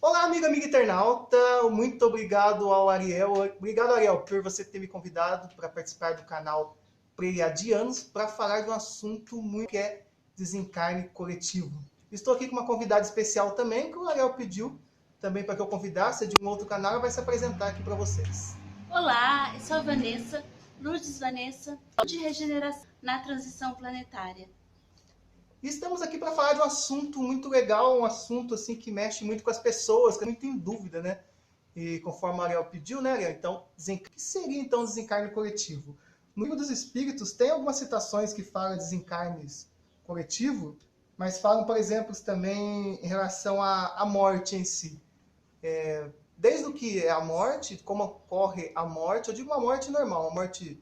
Olá, amiga internauta, muito obrigado ao Ariel. Obrigado, Ariel, por você ter me convidado para participar do canal Pleiadianos para falar de um assunto muito que é desencarne coletivo. Estou aqui com uma convidada especial também, que o Ariel pediu também para que eu convidasse de um outro canal, ela vai se apresentar aqui para vocês. Olá, eu sou a Vanessa, Lourdes Vanessa, de regeneração na transição planetária. E estamos aqui para falar de um assunto muito legal, um assunto assim que mexe muito com as pessoas, que é muito em dúvida, né? E conforme o Ariel pediu, né, Ariel? Então, o que seria então o desencarne coletivo? No livro dos Espíritos tem algumas citações que falam de desencarnes coletivo, mas falam, por exemplo, também em relação à morte em si. Desde o que é a morte, como ocorre a morte, eu digo uma morte normal, uma morte,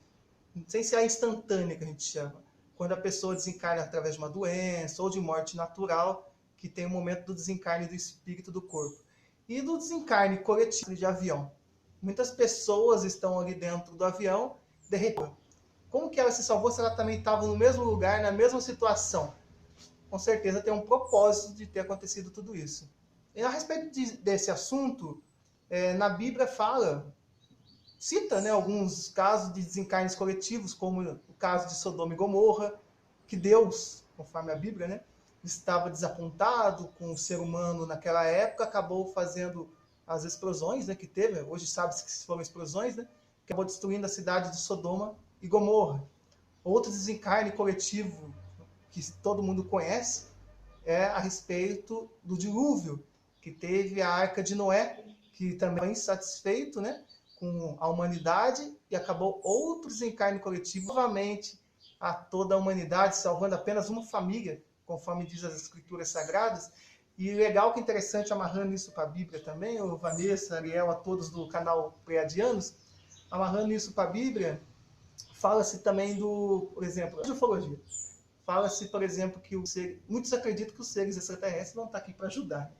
não sei se é a instantânea que a gente chama, quando a pessoa desencarna através de uma doença ou de morte natural, que tem o momento do desencarne do espírito do corpo. E do desencarne coletivo de avião. Muitas pessoas estão ali dentro do avião, de repente. Como que ela se salvou se ela também estava no mesmo lugar, na mesma situação? Com certeza tem um propósito de ter acontecido tudo isso. E a respeito desse assunto, na Bíblia cita, né, alguns casos de desencarnes coletivos, como o caso de Sodoma e Gomorra, que Deus, conforme a Bíblia, né, estava desapontado com o ser humano naquela época, acabou fazendo as explosões, né, que teve, hoje sabe-se que foram explosões, né, que acabou destruindo a cidade de Sodoma e Gomorra. Outro desencarne coletivo que todo mundo conhece é a respeito do dilúvio, que teve a Arca de Noé, que também foi insatisfeito, né, com a humanidade e acabou outro desencarne coletivo novamente a toda a humanidade, salvando apenas uma família, conforme diz as escrituras sagradas. E legal que interessante, amarrando isso para a Bíblia também, o Vanessa, Ariel, a todos do canal Pleiadianos, amarrando isso para a Bíblia, fala-se também do, por exemplo, de ufologia. Fala-se, por exemplo, que muitos acreditam que os seres extraterrestres vão estar aqui para ajudar.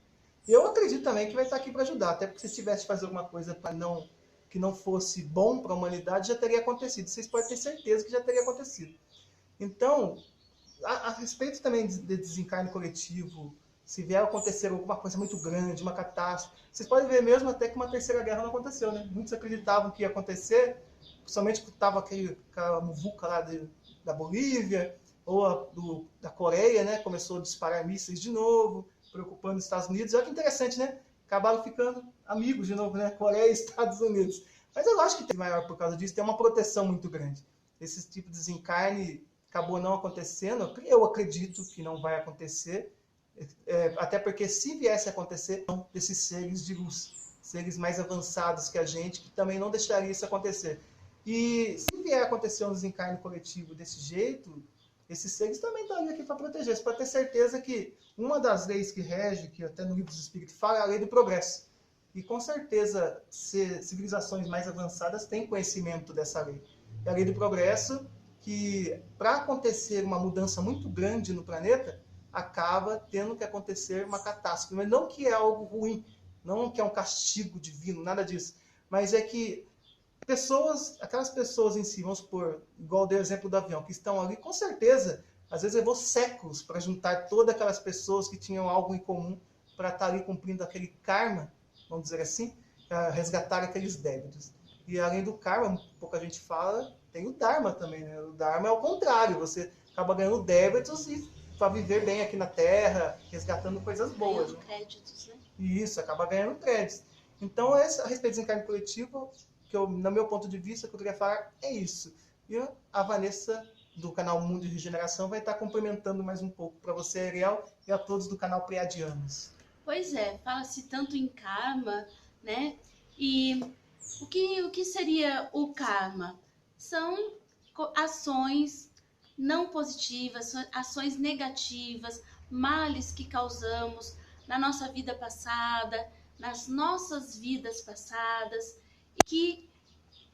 Eu acredito também que vai estar aqui para ajudar, até porque se tivesse que fazer alguma coisa para não que não fosse bom para a humanidade, já teria acontecido. Vocês podem ter certeza que já teria acontecido. Então, a respeito também de desencarne coletivo, se vier acontecer alguma coisa muito grande, uma catástrofe, vocês podem ver mesmo até que uma terceira guerra não aconteceu, né? Muitos acreditavam que ia acontecer, principalmente porque estava aquela muvuca lá da Bolívia, ou da Coreia, né? Começou a disparar mísseis de novo, preocupando os Estados Unidos. Olha que interessante, né? Acabaram ficando amigos de novo, né? Coreia e Estados Unidos. Mas eu acho que tem maior por causa disso, tem uma proteção muito grande. Esse tipo de desencarne acabou não acontecendo. Eu acredito que não vai acontecer, até porque se viesse a acontecer, são desses seres de luz, seres mais avançados que a gente, que também não deixaria isso acontecer. E se vier a acontecer um desencarne coletivo desse jeito, esses seres também estão aqui para proteger. Você pode ter certeza que uma das leis que rege, que até no livro dos Espíritos fala, é a lei do progresso. E com certeza civilizações mais avançadas têm conhecimento dessa lei. É a lei do progresso que, para acontecer uma mudança muito grande no planeta, acaba tendo que acontecer uma catástrofe. Mas não que é algo ruim, não que é um castigo divino, nada disso. Mas é que aquelas pessoas em si, vamos supor, igual deu o exemplo do avião, que estão ali, com certeza, às vezes levou séculos para juntar todas aquelas pessoas que tinham algo em comum para estar ali cumprindo aquele karma, vamos dizer assim, para resgatar aqueles débitos. E além do karma, pouca gente fala, tem o dharma também, né? O dharma é o contrário, você acaba ganhando débitos e para viver bem aqui na Terra, resgatando coisas boas. Ganhando créditos, né? E isso, acaba ganhando créditos. Então, a respeito do desencarne coletivo, que eu, no meu ponto de vista, que eu queria falar é isso. E a Vanessa, do canal Mundo de Regeneração, vai estar complementando mais um pouco para você, Ariel, e a todos do canal Pleiadianos. Pois é, fala-se tanto em karma, né? E o que seria o karma? São ações não positivas, ações negativas, males que causamos na nossa vida passada, nas nossas vidas passadas, e que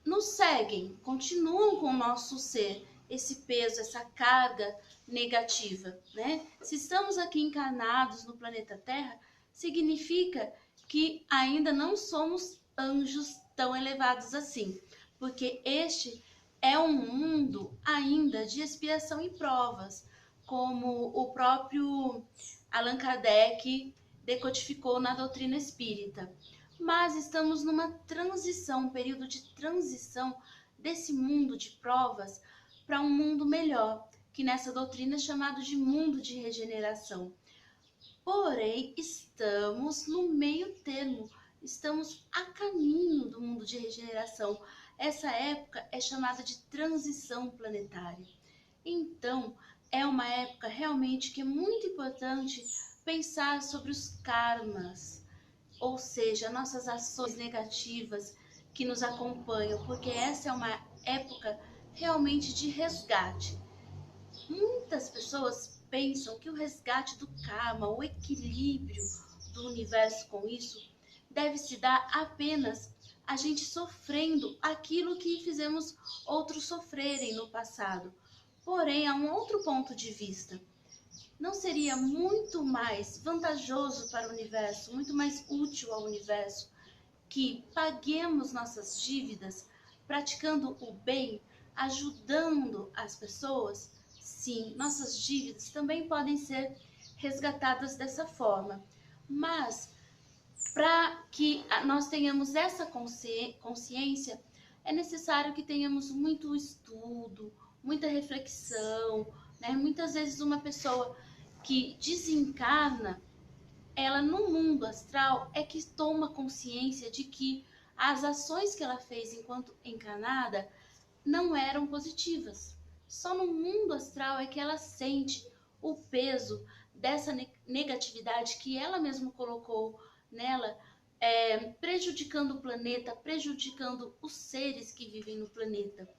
nos seguem, continuam com o nosso ser, esse peso, essa carga negativa, né? Se estamos aqui encarnados no planeta Terra, significa que ainda não somos anjos tão elevados assim, porque este é um mundo ainda de expiação e provas, como o próprio Allan Kardec decodificou na doutrina espírita. Mas estamos numa transição, um período de transição desse mundo de provas para um mundo melhor, que nessa doutrina é chamado de mundo de regeneração. Porém, estamos no meio termo, estamos a caminho do mundo de regeneração. Essa época é chamada de transição planetária. Então, é uma época realmente que é muito importante pensar sobre os karmas, ou seja, nossas ações negativas que nos acompanham, porque essa é uma época realmente de resgate. Muitas pessoas pensam que o resgate do karma, o equilíbrio do universo com isso, deve se dar apenas a gente sofrendo aquilo que fizemos outros sofrerem no passado. Porém, há um outro ponto de vista. Não seria muito mais vantajoso para o universo, muito mais útil ao universo, que paguemos nossas dívidas praticando o bem, ajudando as pessoas? Sim, nossas dívidas também podem ser resgatadas dessa forma. Mas, para que nós tenhamos essa consciência, é necessário que tenhamos muito estudo, muita reflexão, né? Muitas vezes uma pessoa que desencarna, ela no mundo astral é que toma consciência de que as ações que ela fez enquanto encarnada não eram positivas. Só no mundo astral é que ela sente o peso dessa negatividade que ela mesma colocou nela, prejudicando o planeta, prejudicando os seres que vivem no planeta.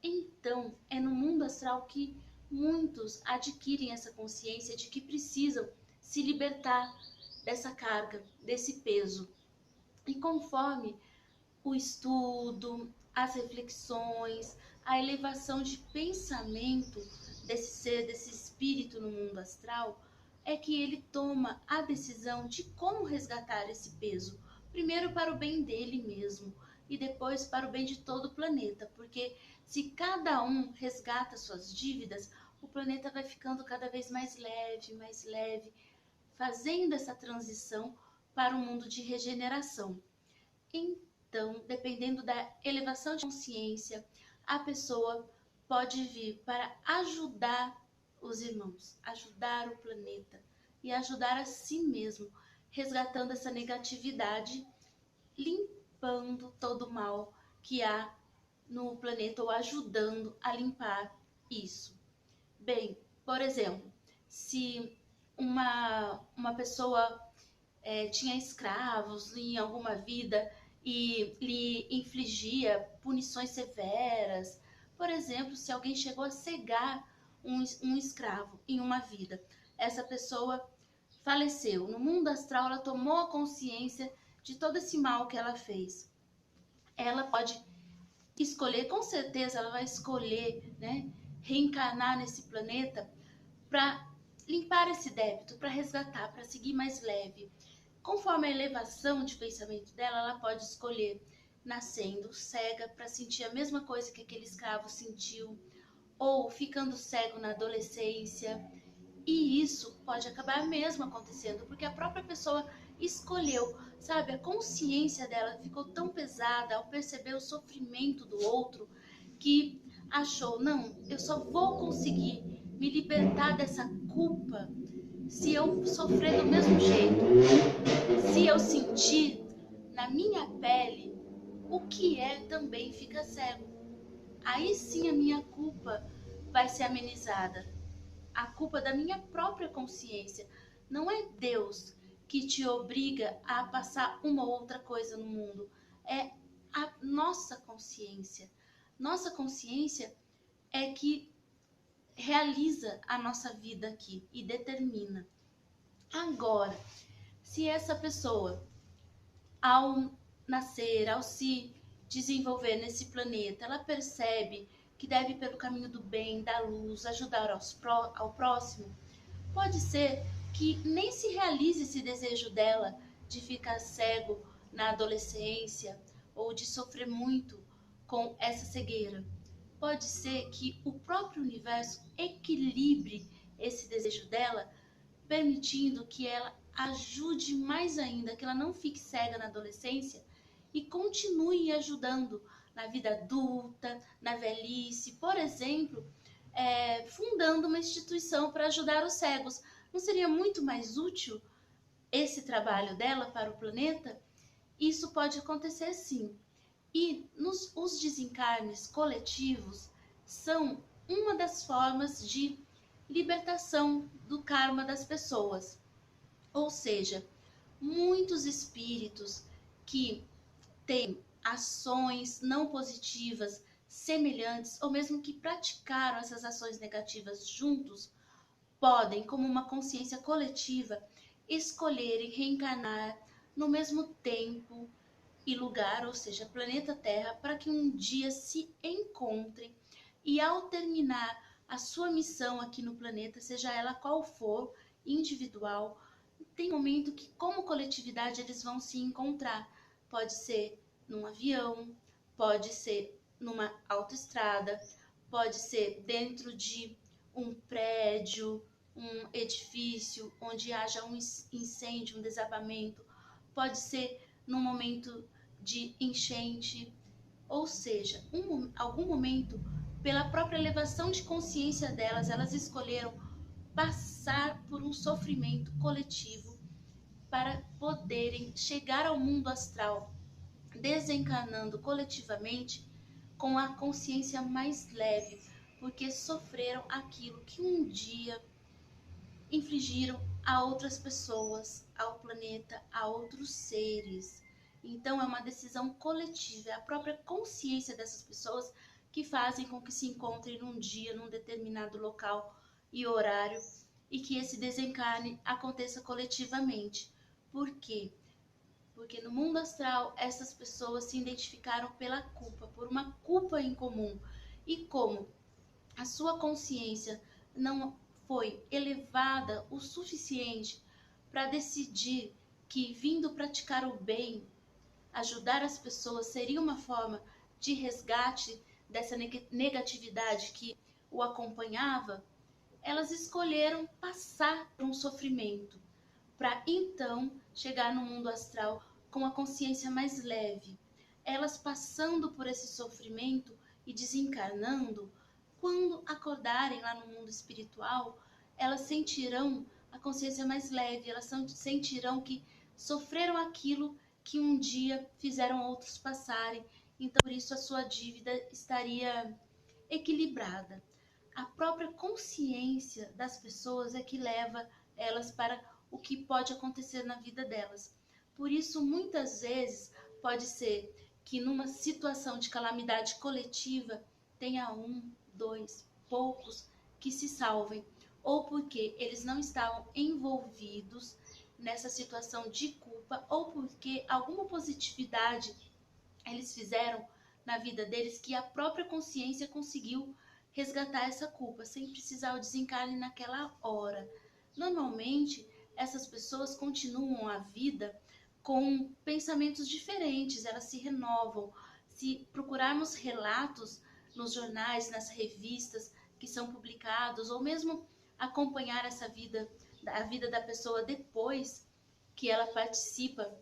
Então, é no mundo astral que muitos adquirem essa consciência de que precisam se libertar dessa carga, desse peso. E conforme o estudo, as reflexões, a elevação de pensamento desse ser, desse espírito no mundo astral, é que ele toma a decisão de como resgatar esse peso. Primeiro para o bem dele mesmo e depois para o bem de todo o planeta, porque se cada um resgata suas dívidas, o planeta vai ficando cada vez mais leve, fazendo essa transição para um mundo de regeneração. Então, dependendo da elevação de consciência, a pessoa pode vir para ajudar os irmãos, ajudar o planeta e ajudar a si mesmo, resgatando essa negatividade, limpando todo o mal que há no planeta ou ajudando a limpar isso. Bem, por exemplo, se uma pessoa tinha escravos em alguma vida e lhe infligia punições severas. Por exemplo, se alguém chegou a cegar um escravo em uma vida, essa pessoa faleceu. No mundo astral, ela tomou a consciência de todo esse mal que ela fez. Ela pode escolher, com certeza ela vai escolher, né, reencarnar nesse planeta para limpar esse débito, para resgatar, para seguir mais leve. Conforme a elevação de pensamento dela, ela pode escolher nascendo cega para sentir a mesma coisa que aquele escravo sentiu, ou ficando cego na adolescência. E isso pode acabar mesmo acontecendo, porque a própria pessoa escolheu, sabe? A consciência dela ficou tão pesada ao perceber o sofrimento do outro, que achou, não, eu só vou conseguir me libertar dessa culpa se eu sofrer do mesmo jeito, se eu sentir na minha pele o que é também ficar cego. Aí sim a minha culpa vai ser amenizada. A culpa da minha própria consciência. Não é Deus que te obriga a passar uma ou outra coisa no mundo. É a nossa consciência. Nossa consciência é que realiza a nossa vida aqui e determina. Agora, se essa pessoa, ao nascer, ao se desenvolver nesse planeta, ela percebe que deve ir pelo caminho do bem, da luz, ajudar ao próximo, pode ser que nem se realize esse desejo dela de ficar cego na adolescência ou de sofrer muito com essa cegueira. Pode ser que o próprio universo equilibre esse desejo dela, permitindo que ela ajude mais ainda, que ela não fique cega na adolescência e continue ajudando na vida adulta, na velhice, por exemplo, fundando uma instituição para ajudar os cegos. Não seria muito mais útil esse trabalho dela para o planeta? Isso pode acontecer sim. E os desencarnes coletivos são uma das formas de libertação do karma das pessoas. Ou seja, muitos espíritos que têm ações não positivas semelhantes, ou mesmo que praticaram essas ações negativas juntos, podem, como uma consciência coletiva, escolherem reencarnar no mesmo tempo e lugar, ou seja, planeta Terra, para que um dia se encontrem e, ao terminar a sua missão aqui no planeta, seja ela qual for, individual, tem um momento que, como coletividade, eles vão se encontrar. Pode ser num avião, pode ser numa autoestrada, pode ser dentro de um prédio, um edifício onde haja um incêndio, um desabamento, pode ser num momento de enchente, ou seja, algum momento, pela própria elevação de consciência delas, elas escolheram passar por um sofrimento coletivo para poderem chegar ao mundo astral, desencarnando coletivamente com a consciência mais leve, porque sofreram aquilo que um dia infligiram a outras pessoas, ao planeta, a outros seres. Então é uma decisão coletiva, é a própria consciência dessas pessoas que fazem com que se encontrem num dia, num determinado local e horário, e que esse desencarne aconteça coletivamente. Por quê? Porque no mundo astral essas pessoas se identificaram pela culpa, por uma culpa em comum. E como a sua consciência não foi elevada o suficiente para decidir que, vindo praticar o bem, ajudar as pessoas seria uma forma de resgate dessa negatividade que o acompanhava, elas escolheram passar por um sofrimento para então chegar no mundo astral com a consciência mais leve. Elas passando por esse sofrimento e desencarnando, quando acordarem lá no mundo espiritual, elas sentirão a consciência mais leve, elas sentirão que sofreram aquilo que um dia fizeram outros passarem. Então, por isso, a sua dívida estaria equilibrada. A própria consciência das pessoas é que leva elas para o que pode acontecer na vida delas. Por isso, muitas vezes, pode ser que numa situação de calamidade coletiva tenha um, dois, poucos que se salvem, ou porque eles não estavam envolvidos nessa situação de culpa, ou porque alguma positividade eles fizeram na vida deles que a própria consciência conseguiu resgatar essa culpa, sem precisar o desencarne naquela hora. Normalmente, essas pessoas continuam a vida com pensamentos diferentes, elas se renovam. Se procurarmos relatos nos jornais, nas revistas que são publicados, ou mesmo acompanhar essa vida, a vida da pessoa depois que ela participa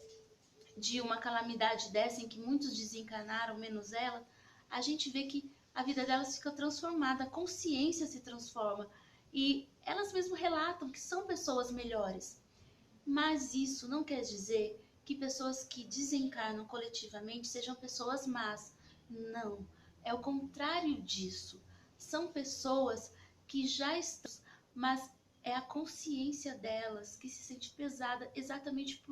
de uma calamidade dessa, em que muitos desencarnaram, menos ela, a gente vê que a vida delas fica transformada, a consciência se transforma, e elas mesmas relatam que são pessoas melhores. Mas isso não quer dizer que pessoas que desencarnam coletivamente sejam pessoas más. Não, é o contrário disso. São pessoas que já estão, mas é a consciência delas que se sente pesada exatamente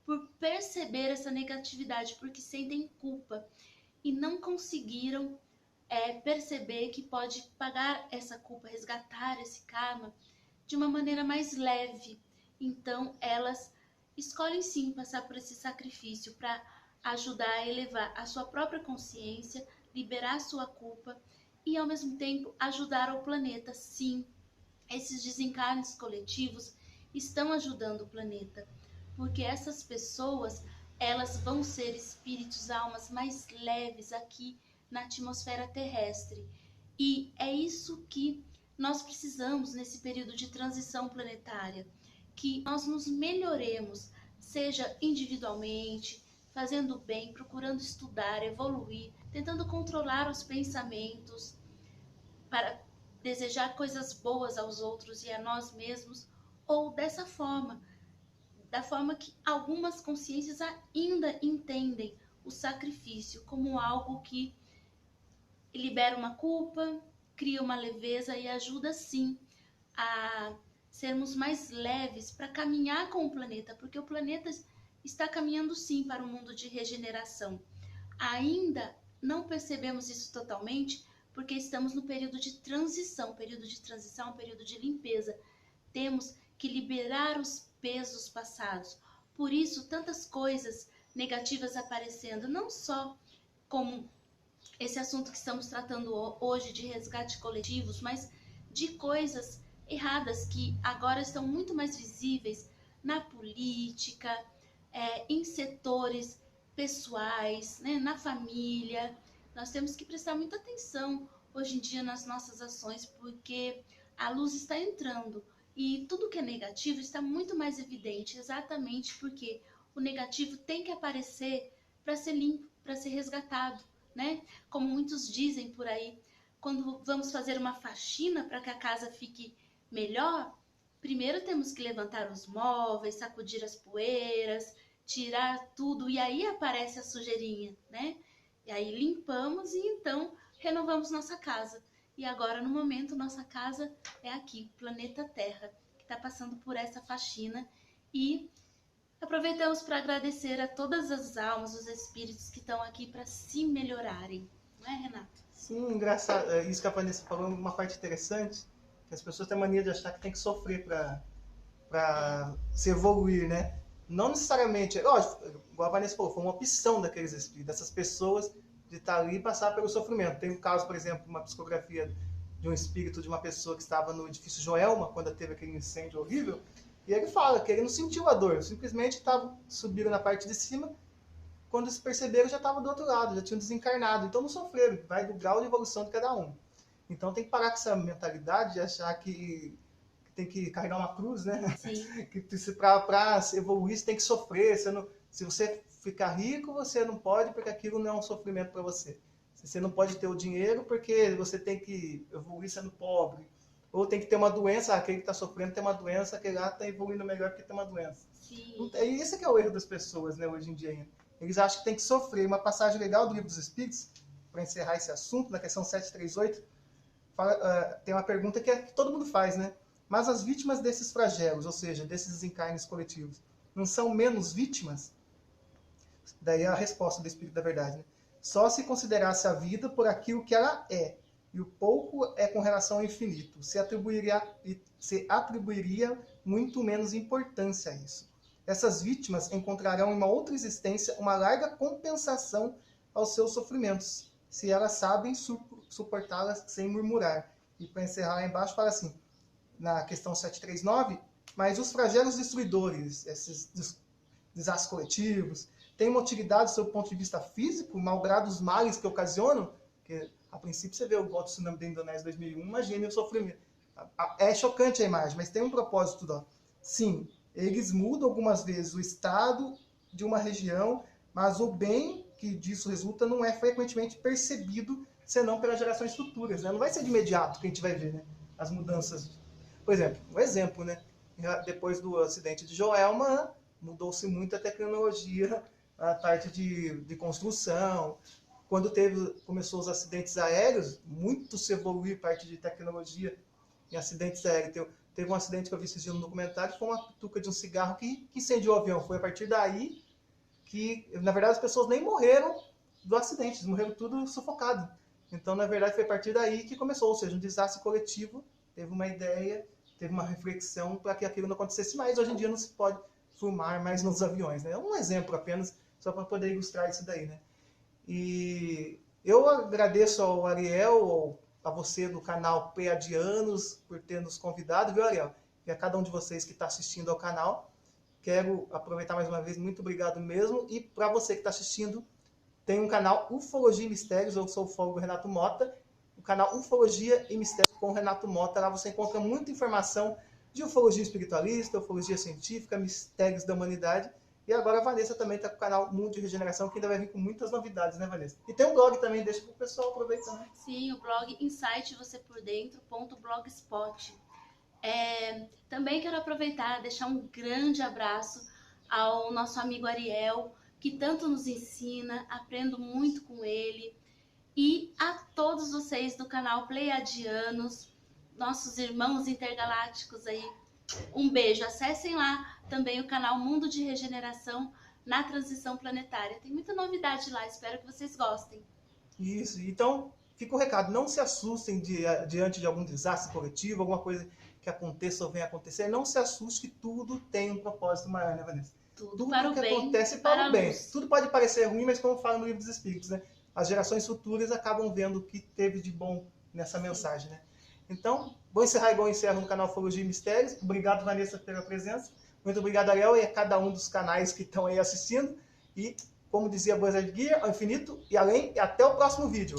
por perceber essa negatividade, porque sentem culpa e não conseguiram perceber que pode pagar essa culpa, resgatar esse karma de uma maneira mais leve. Então elas escolhem sim passar por esse sacrifício para ajudar a elevar a sua própria consciência, liberar a sua culpa e ao mesmo tempo ajudar o planeta. Sim, esses desencarnes coletivos estão ajudando o planeta, porque essas pessoas, elas vão ser espíritos, almas mais leves aqui na atmosfera terrestre. E é isso que nós precisamos nesse período de transição planetária. que nós nos melhoremos, seja individualmente, fazendo bem, procurando estudar, evoluir, tentando controlar os pensamentos para desejar coisas boas aos outros e a nós mesmos, ou dessa forma, da forma que algumas consciências ainda entendem o sacrifício como algo que libera uma culpa, cria uma leveza e ajuda sim a sermos mais leves para caminhar com o planeta, porque o planeta está caminhando sim para um mundo de regeneração. Ainda não percebemos isso totalmente, porque estamos no período de transição, período de limpeza. Temos que liberar os pesos passados. Por isso, tantas coisas negativas aparecendo, não só como esse assunto que estamos tratando hoje de resgate coletivos, mas de coisas erradas que agora estão muito mais visíveis na política, em setores pessoais, né, na família. Nós temos que prestar muita atenção hoje em dia nas nossas ações, porque a luz está entrando e tudo que é negativo está muito mais evidente, exatamente porque o negativo tem que aparecer para ser limpo, para ser resgatado, né? Como muitos dizem por aí, quando vamos fazer uma faxina para que a casa fique melhor, primeiro temos que levantar os móveis, sacudir as poeiras, tirar tudo e aí aparece a sujeirinha, né? E aí limpamos e então renovamos nossa casa. E agora, no momento, nossa casa é aqui, planeta Terra, que está passando por essa faxina. E aproveitamos para agradecer a todas as almas, os espíritos que estão aqui para se melhorarem. Não é, Renato? Sim, engraçado. Isso que a Vanessa falou, uma parte interessante, que as pessoas têm mania de achar que tem que sofrer para se evoluir, né? Não necessariamente, lógico, igual a Vanessa falou, foi uma opção daqueles espíritos, dessas pessoas de estar ali e passar pelo sofrimento. Tem um caso, por exemplo, uma psicografia de um espírito de uma pessoa que estava no edifício Joelma, quando teve aquele incêndio horrível, e ele fala que ele não sentiu a dor, simplesmente subiram na parte de cima, quando se perceberam já estava do outro lado, já tinham desencarnado, então não sofreram, vai do grau de evolução de cada um. Então tem que parar com essa mentalidade de achar que tem que carregar uma cruz, né? Sim. Que para evoluir você tem que sofrer. Se você ficar rico, você não pode, porque aquilo não é um sofrimento para você. Você não pode ter o dinheiro porque você tem que evoluir sendo pobre. Ou tem que ter uma doença, aquele que está sofrendo tem uma doença, aquele lá está evoluindo melhor porque tem uma doença. Sim. E esse que é o erro das pessoas, né, hoje em dia. Eles acham que tem que sofrer. Uma passagem legal do Livro dos Espíritos, para encerrar esse assunto, na questão 738, tem uma pergunta que todo mundo faz, né? Mas as vítimas desses flagelos, ou seja, desses desencarnes coletivos, não são menos vítimas? Daí a resposta do Espírito da Verdade, né? Só se considerasse a vida por aquilo que ela é, e o pouco é com relação ao infinito. Se atribuiria muito menos importância a isso. Essas vítimas encontrarão em uma outra existência uma larga compensação aos seus sofrimentos, se elas sabem suportá-las sem murmurar. E para encerrar lá embaixo, fala assim, na questão 739, mas os flagelos destruidores, esses desastres coletivos, têm uma utilidade sob o ponto de vista físico, malgrado os males que ocasionam, que a princípio você vê o golpe tsunami da Indonésia 2001, imagine o sofrimento. É chocante a imagem, mas tem um propósito. Ó. Sim, eles mudam algumas vezes o estado de uma região, mas o bem que disso resulta não é frequentemente percebido, senão pelas gerações futuras. Né? Não vai ser de imediato que a gente vai ver, né? As mudanças. Por exemplo, um exemplo, né? Depois do acidente de Joelma, mudou-se muito a tecnologia, a parte de construção. Quando começou os acidentes aéreos, muito se evoluiu a parte de tecnologia em acidentes aéreos. Teve um acidente que eu vi esses dias no documentário, que foi uma pituca de um cigarro que incendiou o avião. Foi a partir daí que, na verdade, as pessoas nem morreram do acidente, eles morreram tudo sufocado. Então, na verdade, foi a partir daí que começou, ou seja, um desastre coletivo, teve uma ideia, teve uma reflexão para que aquilo não acontecesse mais. Hoje em dia não se pode fumar mais nos aviões, né? É um exemplo apenas, só para poder ilustrar isso daí, né? E eu agradeço ao Ariel, a você do canal Pleiadianos, por ter nos convidado, viu, Ariel? E a cada um de vocês que está assistindo ao canal. Quero aproveitar mais uma vez, muito obrigado mesmo. E para você que está assistindo, tem um canal Ufologia e Mistérios, eu sou o ufólogo Renato Mota. O canal Ufologia e Mistérios com o Renato Mota, lá você encontra muita informação de ufologia espiritualista, ufologia científica, mistérios da humanidade. E agora a Vanessa também está com o canal Mundo de Regeneração, que ainda vai vir com muitas novidades, né, Vanessa? E tem um blog também, deixa para o pessoal aproveitar, né? Sim, o blog insightvocepordentro.blogspot. Também quero aproveitar e deixar um grande abraço ao nosso amigo Ariel, que tanto nos ensina, aprendo muito com ele. E a todos vocês do canal Pleiadianos, nossos irmãos intergalácticos aí, um beijo. Acessem lá também o canal Mundo de Regeneração na Transição Planetária. Tem muita novidade lá, espero que vocês gostem. Isso, então fica o recado, não se assustem diante de algum desastre coletivo, alguma coisa que aconteça ou venha acontecer, não se assuste que tudo tem um propósito maior, né, Vanessa? Tudo para o bem, acontece para o bem. luz. Tudo pode parecer ruim, mas como fala no Livro dos Espíritos, né? As gerações futuras acabam vendo o que teve de bom nessa mensagem, né? Então, vou encerrar igual eu encerro no canal Ufologia e Mistérios. Obrigado, Vanessa, pela presença. Muito obrigado, Ariel, e a cada um dos canais que estão aí assistindo. E, como dizia Buzz Lightyear, ao infinito e além. E até o próximo vídeo.